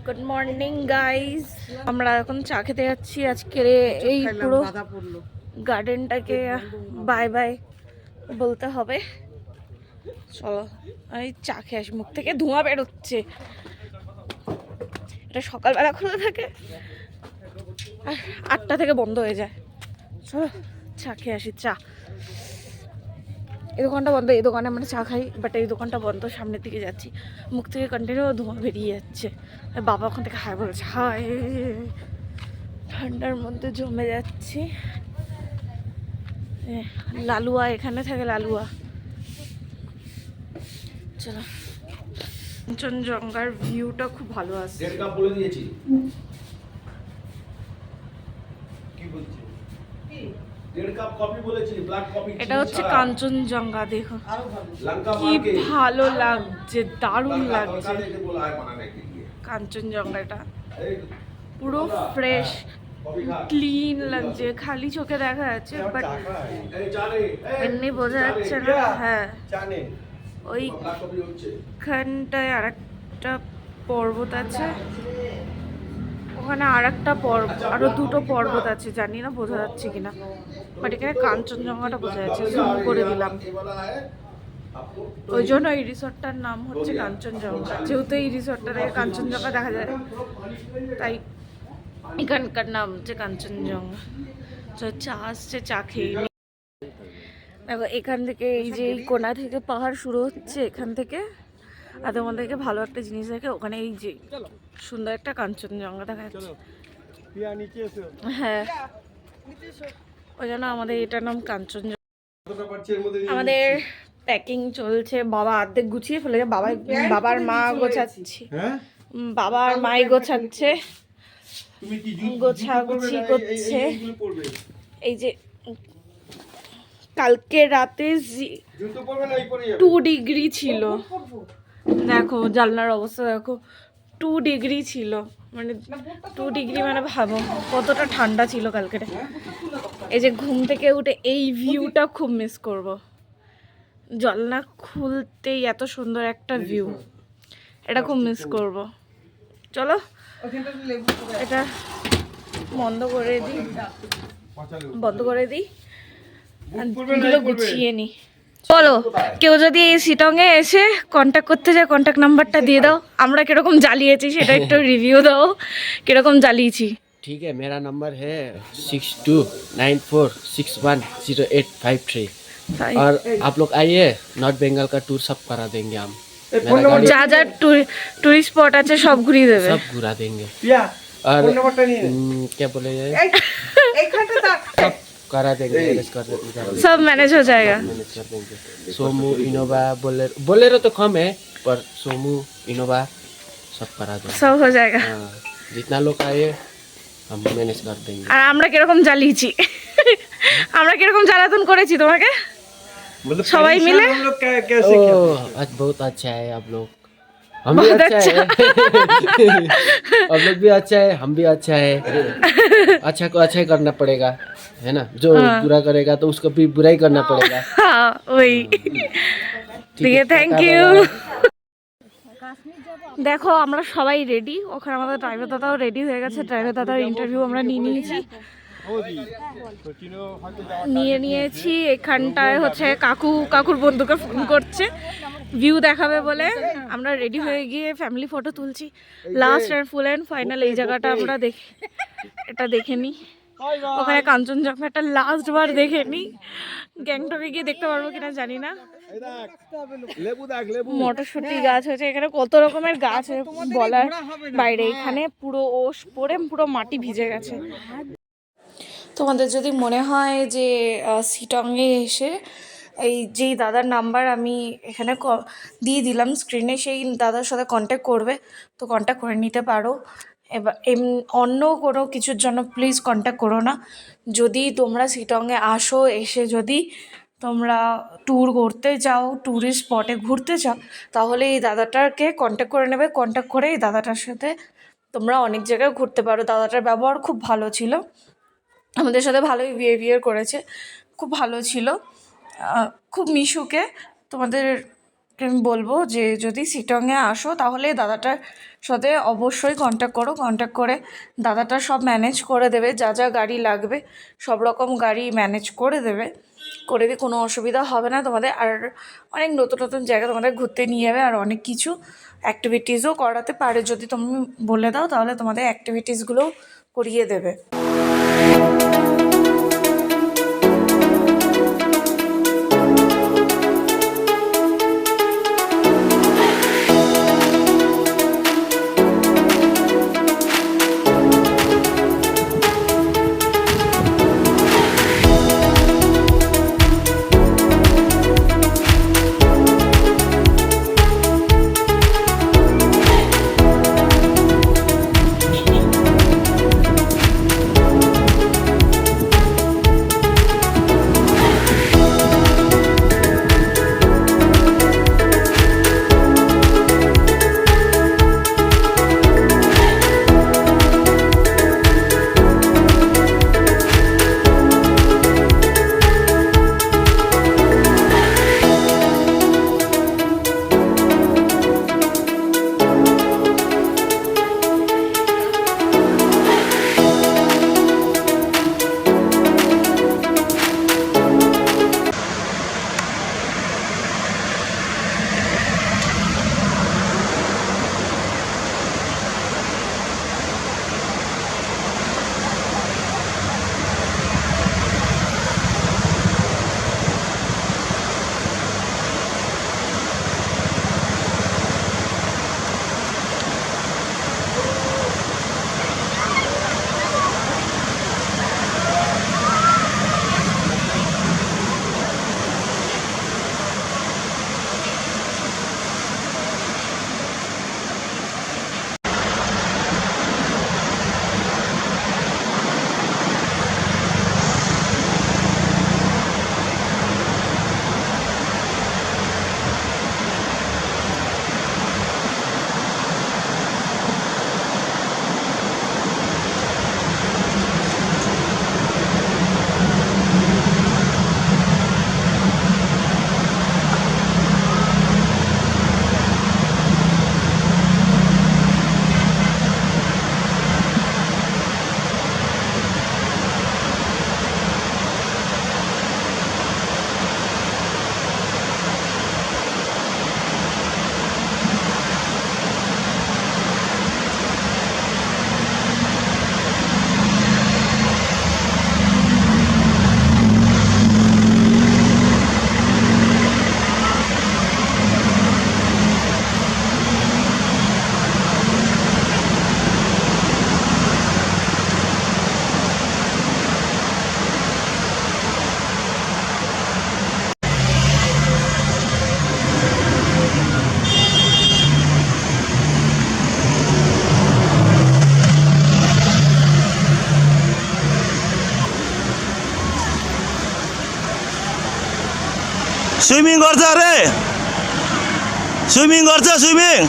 Good morning guys, আমরা এখন চা খেতে যাচ্ছি। আজকের এই পুরো গার্ডেনটাকে বাই বাই বলতে হবে। চলো আমি চা খেয়ে আসি। মুখ থেকে ধোঁয়া বেরোচ্ছে। এটা সকালবেলা খোলা থাকে আর 8টা থেকে বন্ধ হয়ে যায়। চলো চা খেয়ে আসি। চা এই দোকানটা বন্ধ, এই দোকানে আমরা চা খাই, বাট এই দোকানটা বন্ধ। সামনের দিকে যাচ্ছি, মুখ থেকে কন্টিনিউ ধোঁয়া বেরিয়ে যাচ্ছে। বাবা ওখান থেকে হাই বলছে, হাই ঠান্ডার মধ্যে জমে যাচ্ছি। লালুয়া এখানে থাকে, লালুয়া। চলো, কাঞ্চনজঙ্ঘার ভিউটা খুব ভালো আসছে। এটা হচ্ছে কাঞ্চনজঙ্ঘা, দেখো কি ভালো লাগছে, দারুণ লাগছে। কাঞ্চনজঙ্ঘাটা পুরো ফ্রেশ, ক্লিন লাগছে, খালি চোখে দেখা যাচ্ছে, বাট এমনি বোঝা যাচ্ছে না। হ্যাঁ, ওইখানটায় আর একটা পর্বত আছে, ওখানে আর একটা পর্বত, আরো দুটো পর্বত আছে, জানি না বোঝা যাচ্ছে কিনা, বাট এখানে কাঞ্চনজঙ্ঘাটা বোঝা যাচ্ছে। জুম করে দিলাম, ওই জন্য এই রিসর্টটার নাম হচ্ছে কাঞ্চনজঙ্ঘা। যেহেতু এই রিসর্টটা থেকে কাঞ্চনজঙ্ঘা দেখা যায়, তাই এখানকার নাম হচ্ছে কাঞ্চনজঙ্ঘা। চা আসছে, চা খেয়ে নি। দেখো এখান থেকে, এই যে এই কোণা থেকে পাহাড় শুরু হচ্ছে, এখান থেকে। আর তোমাদেরকে ভালো একটা জিনিস দেখে, ওখানে এই যে সুন্দর একটা কাঞ্চনজঙ্ঘা দেখা যাচ্ছে। হ্যাঁ, ওই জন্য আমাদের এটার নাম কাঞ্চনজঙ্ঘা। আমাদের প্যাকিং চলছে, বাবা অর্ধেক গুছিয়ে ফেলেছে। বাবার মা গোছাচ্ছে, বাবা আর মাই গোছাচ্ছে, গোছাগুছি করছে। এই যে কালকে রাতে 2 ডিগ্রি ছিল, দেখো জানলার অবস্থা দেখো, 2 ডিগ্রি ছিল। মানে 2 ডিগ্রি মানে ভাবো কতটা ঠান্ডা ছিল কালকে। এই যে ঘুম থেকে উঠে এই ভিউটা খুব মিস করব। জানলা খুলতেই এত সুন্দর একটা ভিউ, এটা খুব মিস করব। চলো এটা বন্ধ করে দিই, গুছিয়ে নি। বলো, কেউ যদি এই শিটংয়ে এসে কন্ট্যাক্ট করতে চায়, কন্ট্যাক্ট নাম্বারটা দিয়ে দাও। আমরা কিরকম জ্বালিয়েছি সেটা একটু রিভিউ দাও, কিরকম জ্বালিয়েছি। ठीक है, मेरा नंबर है 6294610853। और आप लोग आइए, नॉर्थ बंगाल का टूर सब करा देंगे हम। যা যা টুরিস্ট স্পট আছে সব ঘুরিয়ে দেবে, सब घुरा देंगे। और क्या बोले जाए, सब करा देंगे, मैनेज कर देंगे, सब मैनेज हो जाएगा। मैनेज कर देंगे। सोमू, इनोवा, बोलेरो तो कम है, पर सोमू, इनोवा सब करा देंगे, सब हो जाएगा। हाँ, जितना लोग आए हम मैनेज कर देंगे। আর আমরা কিরকম জ্বালিয়েছি, আমরা কিরকম জ্বালাতন করেছি তোমাকে সবাই মিলে। आज बहुत अच्छा है आप लोग, हम भी अच्छा है। आप लोग भी अच्छा है, हम भी अच्छा है। अच्छा को अच्छा ही करना पड़ेगा, है ना। जो बुरा करेगा तो उसको भी बुरा ही करना पड़ेगा। हाँ वही। ठीक है, थैंक यू। দেখো আমরা সবাই রেডি, ওখানে আমাদের ড্রাইভার দাদাও রেডি হয়ে গেছে। ড্রাইভার দাদার ইন্টারভিউ আমরা নিয়ে নিয়েছি। এখানটায় হচ্ছে কাকুর বন্ধুকে ফোন করছে ভিউ দেখাবে বলে। আমরা রেডি হয়ে গিয়ে ফ্যামিলি ফটো তুলছি। লাস্ট আর ফুল অ্যান্ড ফাইনাল এই জায়গাটা আমরা দেখে নিই। ওখানে কাঞ্চনজঙ্ঘাটা লাস্ট বার দেখে নিই। গ্যাংটকে গিয়ে দেখতে পারবো কিনা জানি না। মটরশুঁটি গাছ হয়েছে এখানে, কত রকমের গাছ বলার বাইরে। এখানে পুরো ওশ পড়ে পুরো মাটি ভিজে গেছে। তোমাদের যদি মনে হয় যে শিটংয়ে এসে এই যেই দাদার নাম্বার আমি এখানে দিয়ে দিলাম স্ক্রিনে, সেই দাদার সাথে কন্ট্যাক্ট করবে, তো কন্ট্যাক্ট করে নিতে পারো। এবার অন্য কোনো কিছুর জন্য প্লিজ কন্ট্যাক্ট করো না। যদি তোমরা শিটংয়ে আসো, এসে যদি তোমরা ট্যুর করতে চাও, ট্যুরিস্ট স্পটে ঘুরতে চাও, তাহলে এই দাদাটাকে কন্ট্যাক্ট করে নেবে। কন্ট্যাক্ট করে এই দাদাটার সাথে তোমরা অনেক জায়গায় ঘুরতে পারো। দাদাটার ব্যবহার খুব ভালো ছিল, আমাদের সাথে ভালোই বিহেভিয়ার করেছে, খুব ভালো ছিল, খুব মিশুকে। তোমাদের আমি বলবো যে যদি সিটংয়ে আসো তাহলে দাদাটার সাথে অবশ্যই কন্ট্যাক্ট করো, কন্ট্যাক্ট করে দাদাটা সব ম্যানেজ করে দেবে, যা যা গাড়ি লাগবে সব রকম গাড়ি ম্যানেজ করে দেবে, করে দিয়ে কোনো অসুবিধা হবে না তোমাদের। আর অনেক নতুন নতুন জায়গা তোমাদের ঘুরতে নিয়ে যাবে, আর অনেক কিছু অ্যাক্টিভিটিসও করাতে পারে, যদি তুমি বলে দাও তাহলে তোমাদের অ্যাক্টিভিটিসগুলোও করিয়ে দেবে। সুইমিং করছ রে, সুইমিং করছ, সুইমিং।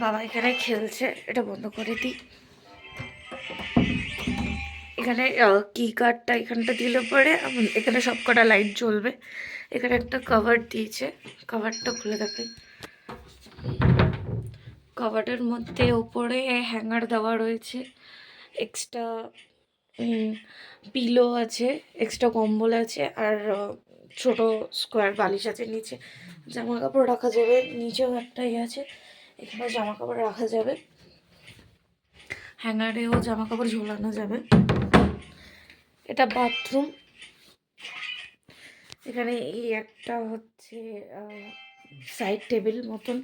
বাবা এখানে খেলছে, এটা বন্ধ করে দিই। এখানে কি কার্ডটা এখানটা দিলে পরে এখানে সব কটা লাইট জ্বলবে। এখানে একটা কভার দিয়েছে, কভারটা খুলে দেখে। কভারের মধ্যে ওপরে হ্যাঙ্গার দেওয়া রয়েছে, এক্সট্রা পিলো আছে, এক্সট্রা কম্বল আছে, আর ছোট স্কোয়ার বালিশ আছে। নিচে জামা কাপড় রাখা যাবে, নিচেও একটা আছে, এখানে জামা কাপড় রাখা যাবে, হ্যাঙ্গারেও জামা কাপড় ঝোলানো যাবে। এটা বাথরুম। এখানে এই একটা হচ্ছে সাইড টেবিল মতন,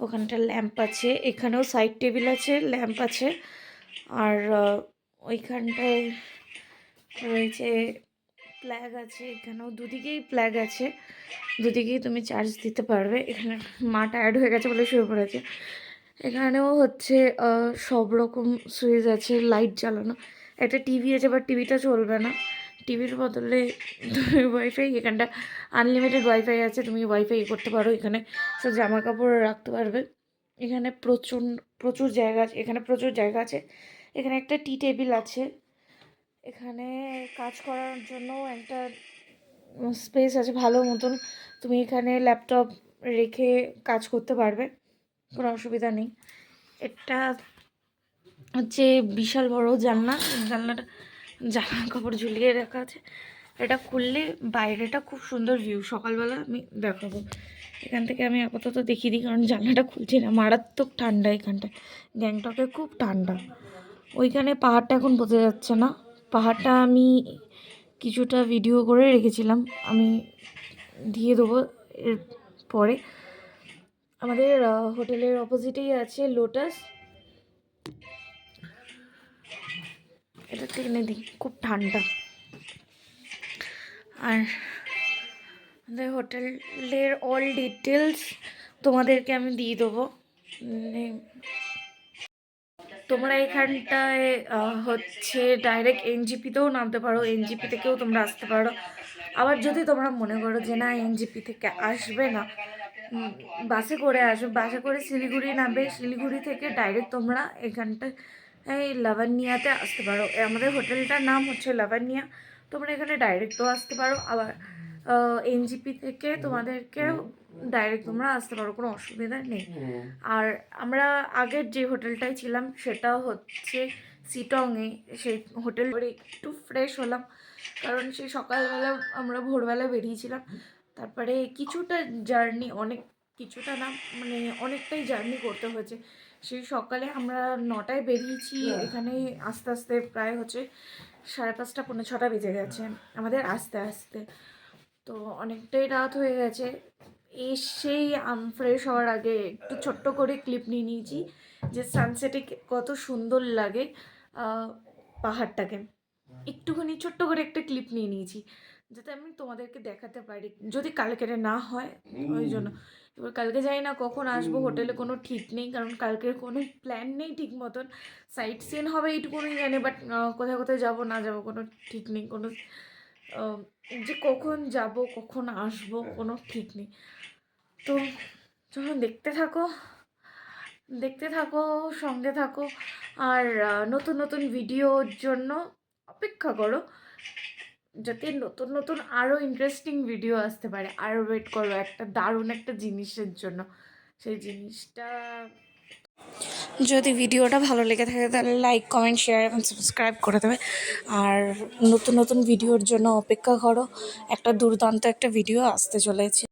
ওখানটা ল্যাম্প আছে, এখানেও সাইড টেবিল আছে, ল্যাম্প আছে, আর ওইখানটায় রয়েছে প্লাগ আছে, এখানেও দুদিকেই প্লাগ আছে, দুদিকেই তুমি চার্জ দিতে পারবে। এখানে মা টায়ার্ড হয়ে গেছে বলে শুয়ে পড়েছে। এখানেও হচ্ছে সব রকম সুইচ আছে, লাইট জ্বালানো, একটা টিভি আছে, বাট টিভিটা চলবে না, টিভির বদলে তুমি ওয়াইফাই, এখানটা আনলিমিটেড ওয়াইফাই আছে, তুমি ওয়াইফাই করতে পারো। এখানে সব জামা কাপড় রাখতে পারবে। এখানে প্রচুর জায়গা আছে, এখানে প্রচুর জায়গা আছে। এখানে একটা টি টেবিল আছে, এখানে কাজ করার জন্য একটা স্পেস আছে ভালো মতন, তুমি এখানে ল্যাপটপ রেখে কাজ করতে পারবে, কোনো অসুবিধা নেই। এটা হচ্ছে বিশাল বড় জানলা, জানলাটা জামা কাপড় ঝুলিয়ে রাখা আছে। এটা খুললে বাইরেটা খুব সুন্দর ভিউ, সকালবেলা আমি দেখাবো। এখান থেকে আমি আপাতত দেখিয়ে দিই, কারণ জানলাটা খুলছি না, মারাত্মক ঠান্ডা এখানটায়, গ্যাংটকে খুব ঠান্ডা। ওইখানে পাহাড়টা এখন বোঝা যাচ্ছে না, পাহাড়টা আমি কিছুটা ভিডিও করে রেখেছিলাম, আমি দিয়ে দেবো এর পরে। আমাদের হোটেলের অপোজিটেই আছে লোটাস, এটা টেনে দিই, খুব ঠান্ডা। আর আমাদের হোটেলের অল ডিটেলস তোমাদেরকে আমি দিয়ে দেবো। তোমরা এখানটায় হচ্ছে ডাইরেক্ট এনজিপিতেও নামতে পারো, এনজিপি থেকেও তোমরা আসতে পারো। আবার যদি তোমরা মনে করো যে না এনজিপি থেকে আসবে না, বাসে করে আসবে, বাসে করে শিলিগুড়ি নামবে, শিলিগুড়ি থেকে ডাইরেক্ট তোমরা এখানটায় লাভানিয়াতে আসতে পারো। আমাদের হোটেলটার নাম হচ্ছে লাভানিয়া, তোমরা এখানে ডাইরেক্টও আসতে পারো, আবার এনজিপি থেকে তোমাদেরকেও ডাইরেক্ট তোমরা আসতে পারো, কোনো অসুবিধা নেই। আর আমরা আগের যে হোটেলটায় ছিলাম সেটা হচ্ছে সিটংয়ে, সেই হোটেল করে একটু ফ্রেশ হলাম, কারণ সেই সকালবেলা আমরা ভোরবেলা বেরিয়েছিলাম, তারপরে কিছুটা জার্নি, কিছুটা না মানে অনেকটাই জার্নি করতে হয়েছে। সেই সকালে আমরা 9টায় বেরিয়েছি, এখানে আস্তে আস্তে প্রায় হচ্ছে 5:30 পৌনে 6টা বেজে গেছে আমাদের আসতে আসতে, তো অনেকটাই রাত হয়ে গেছে। এসেই ফ্রেশ হওয়ার আগে একটু ছোট্ট করে ক্লিপ নিয়ে নিয়েছি যে সানসেটে কত সুন্দর লাগে পাহাড়টাকে, একটুখানি ছোট্ট করে একটা ক্লিপ নিয়ে নিয়েছি যাতে আমি তোমাদেরকে দেখাতে পারি, যদি কালকের না হয় ওই জন্য। এবার কালকে যাই না কখন আসবো, হোটেলে কোনো ঠিক নেই, কারণ কালকের কোনো প্ল্যান নেই ঠিক মতন, সাইট সিন হবে এইটুকুনি জানি, বাট কোথায় কোথায় যাবো না যাবো কোনো ঠিক নেই, কোনো যে কখন যাব কখন আসবো কোনো ঠিক নেই। তো যখন দেখতে থাকো সঙ্গে থাকো, আর নতুন নতুন ভিডিওর জন্য অপেক্ষা করো, যাতে নতুন নতুন আরও ইন্টারেস্টিং ভিডিও আসতে পারে, আরও ওয়েট করো একটা দারুণ একটা জিনিসের জন্য। সেই জিনিসটা যদি ভিডিওটা ভালো লেগে থাকে তাহলে লাইক কমেন্ট শেয়ার এবং সাবস্ক্রাইব করে দেবে, আর নতুন নতুন ভিডিওর জন্য অপেক্ষা করো, একটা দুর্দান্ত একটা ভিডিও আসতে চলেছে।